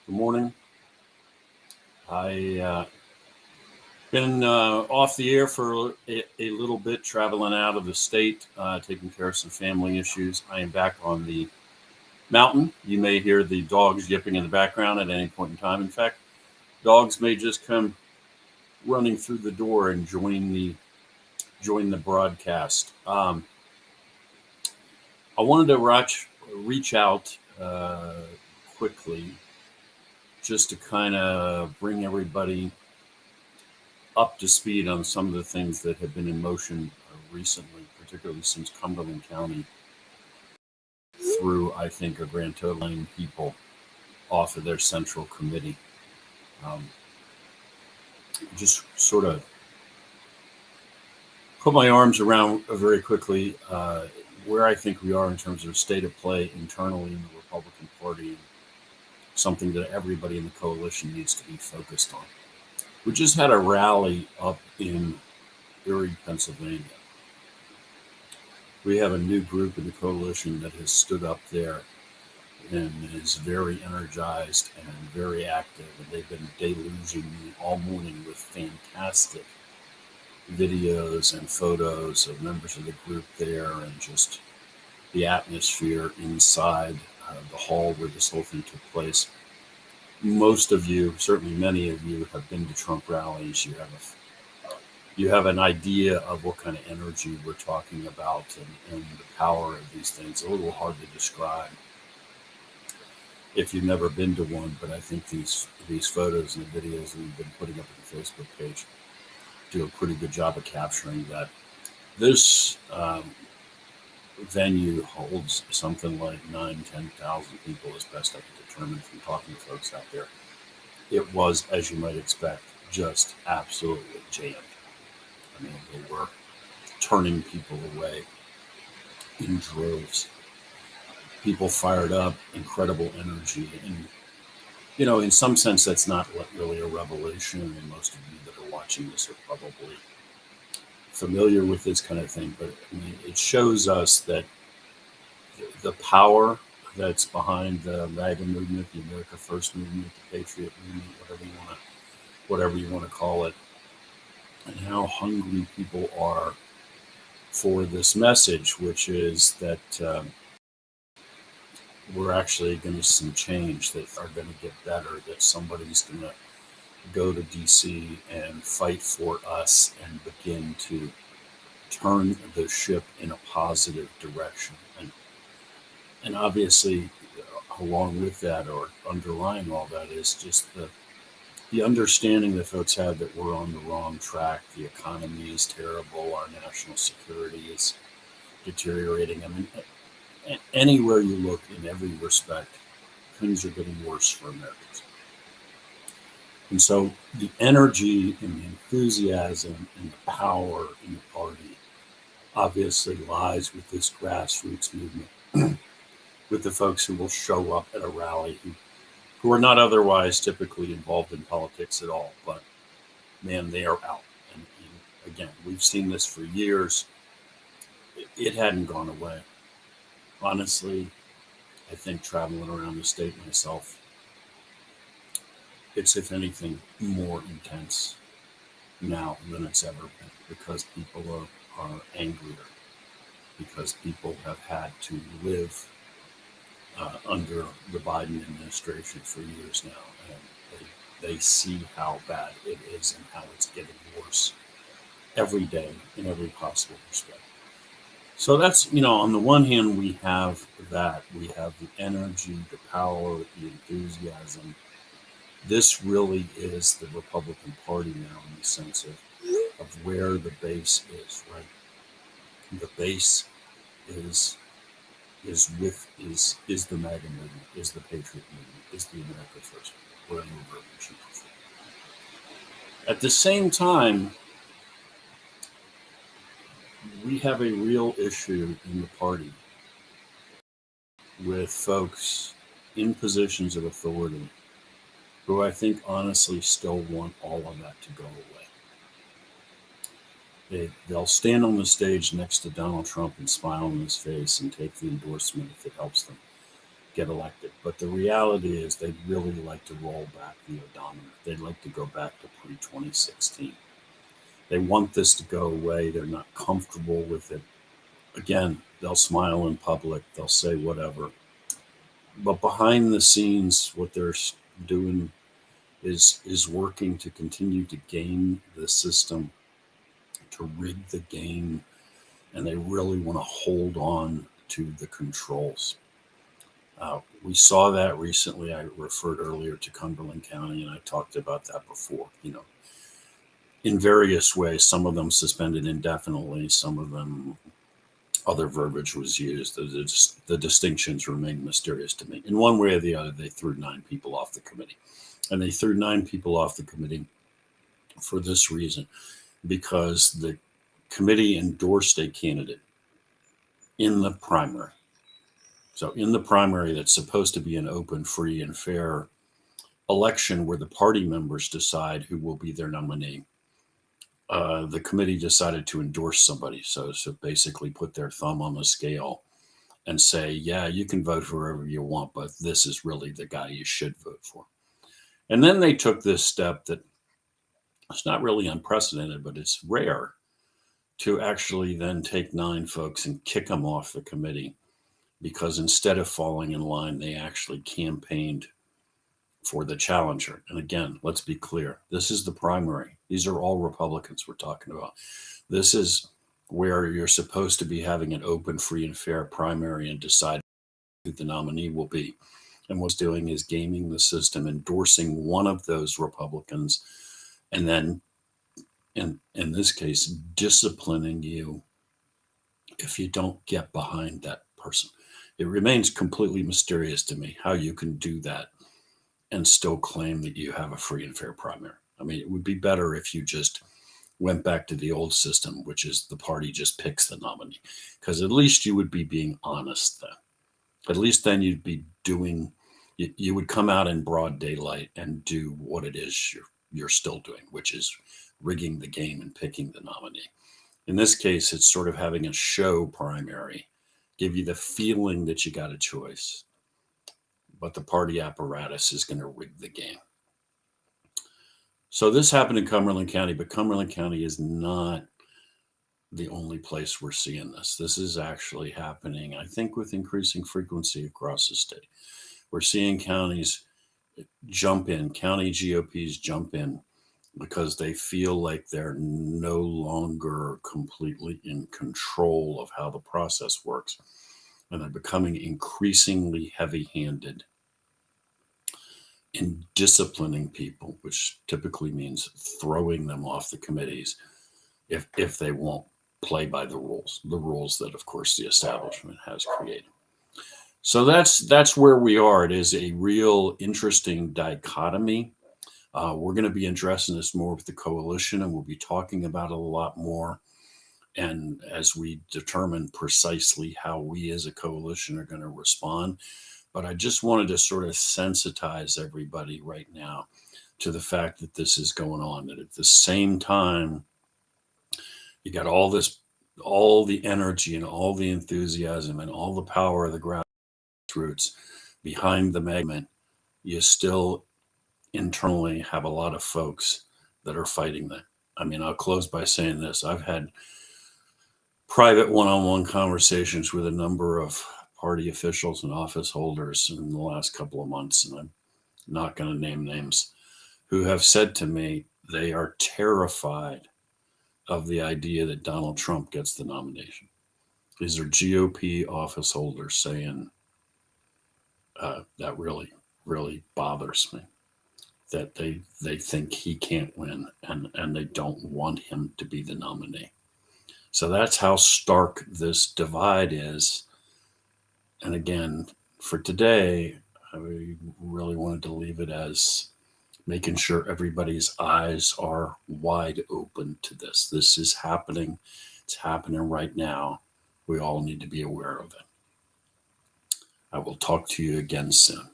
Good morning. I been off the air for a little bit, traveling out of the state, taking care of some family issues. I am back on the mountain. You may hear the dogs yipping in the background at any point in time. In fact, dogs may just come running through the door and join the broadcast. I wanted to reach out quickly just to kind of bring everybody up to speed on some of the things that have been in motion recently, particularly since Cumberland County threw, I think, a grand total of 9 people off of their central committee. Just sort of put my arms around very quickly where I think we are in terms of state of play internally in the Republican Party, something that everybody in the coalition needs to be focused on. We just had a rally up in Erie, Pennsylvania. We have a new group in the coalition that has stood up there and is very energized and very active. And they've been deluging me all morning with fantastic videos and photos of members of the group there and just the atmosphere inside the hall where this whole thing took place. Most of you, certainly many of you, have been to Trump rallies. You have an idea of what kind of energy we're talking about and the power of these things. A little hard to describe if you've never been to one, but I think these photos and the videos that we've been putting up on the Facebook page do a pretty good job of capturing that. This venue holds something like 10,000 people, as best I can determine from talking to folks out there. It was, as you might expect, just absolutely jammed. I mean, they were turning people away in droves. People fired up, incredible energy. And, in some sense, that's not really a revelation. And most of you that are watching this are probably familiar with this kind of thing. But I mean, it shows us that the power that's behind the MAGA movement, the America First movement, the Patriot movement, whatever you want to call it, and how hungry people are for this message, which is that we're actually going to see some change, that are going to get better, that somebody's going to go to DC and fight for us and begin to turn the ship in a positive direction. And obviously, along with that, or underlying all that, is just the understanding that folks have that we're on the wrong track. The economy is terrible. Our national security is deteriorating. I mean, anywhere you look, in every respect, things are getting worse for Americans. And so the energy and the enthusiasm and the power in the party obviously lies with this grassroots movement, with the folks who will show up at a rally who are not otherwise typically involved in politics at all, but man, they are out. And again, we've seen this for years. It hadn't gone away. Honestly, I think traveling around the state myself, it's, if anything, more intense now than it's ever been, because people are angrier, because people have had to live under the Biden administration for years now, and they see how bad it is and how it's getting worse every day in every possible respect. So that's, on the one hand, we have that. We have the energy, the power, the enthusiasm. This really is the Republican Party now, in the sense of where the base is, right? The base is the MAGA movement, is the Patriot movement, is the America First movement, whatever verbiage you prefer. At the same time, we have a real issue in the party with folks in positions of authority who I think honestly still want all of that to go away. They'll stand on the stage next to Donald Trump and smile on his face and take the endorsement if it helps them. get elected. But the reality is they'd really like to roll back the odometer. They'd like to go back to pre-2016. They want this to go away. They're not comfortable with it. Again, they'll smile in public. They'll say whatever. But behind the scenes, what they're doing is working to continue to game the system, to rig the game, and they really want to hold on to the controls. We saw that recently. I referred earlier to Cumberland County, and I talked about that before. In various ways, some of them suspended indefinitely, some of them other verbiage was used. The distinctions remain mysterious to me. In one way or the other, they threw 9 people off the committee. And they threw 9 people off the committee for this reason, because the committee endorsed a candidate in the primary. So in the primary, that's supposed to be an open, free, and fair election where the party members decide who will be their nominee. The committee decided to endorse somebody. So basically put their thumb on the scale and say, yeah, you can vote for whoever you want, but this is really the guy you should vote for. And then they took this step that it's not really unprecedented, but it's rare, to actually then take 9 folks and kick them off the committee, because instead of falling in line, they actually campaigned for the challenger. And again, let's be clear. This is the primary. These are all Republicans we're talking about. This is where you're supposed to be having an open, free, and fair primary and decide who the nominee will be. And what's doing is gaming the system, endorsing one of those Republicans, and then, in this case, disciplining you if you don't get behind that person. It remains completely mysterious to me how you can do that and still claim that you have a free and fair primary. I mean, it would be better if you just went back to the old system, which is the party just picks the nominee, because at least you would be being honest then. At least then you'd be doing, you would come out in broad daylight and do what it is you're still doing, which is rigging the game and picking the nominee. In this case, it's sort of having a show primary, give you the feeling that you got a choice, but the party apparatus is going to rig the game. So this happened in Cumberland County, but Cumberland County is not the only place we're seeing this. This is actually happening, I think, with increasing frequency across the state. We're seeing counties jump in, county GOPs jump in, because they feel like they're no longer completely in control of how the process works. And they're becoming increasingly heavy-handed in disciplining people, which typically means throwing them off the committees if they won't play by the rules that, of course, the establishment has created. So that's where we are. It is a real interesting dichotomy. We're going to be addressing this more with the coalition, and we'll be talking about it a lot more. And as we determine precisely how we as a coalition are going to respond. But I just wanted to sort of sensitize everybody right now to the fact that this is going on, that at the same time, you got all the energy and all the enthusiasm and all the power of the grassroots behind the movement. You still internally have a lot of folks that are fighting that. I mean, I'll close by saying this. I've had private one-on-one conversations with a number of party officials and office holders in the last couple of months, and I'm not going to name names, who have said to me they are terrified of the idea that Donald Trump gets the nomination. These are GOP office holders saying that really, really bothers me, that they think he can't win, and they don't want him to be the nominee. So that's how stark this divide is. And again, for today, I really wanted to leave it as making sure everybody's eyes are wide open to this. This is happening. It's happening right now. We all need to be aware of it. I will talk to you again soon.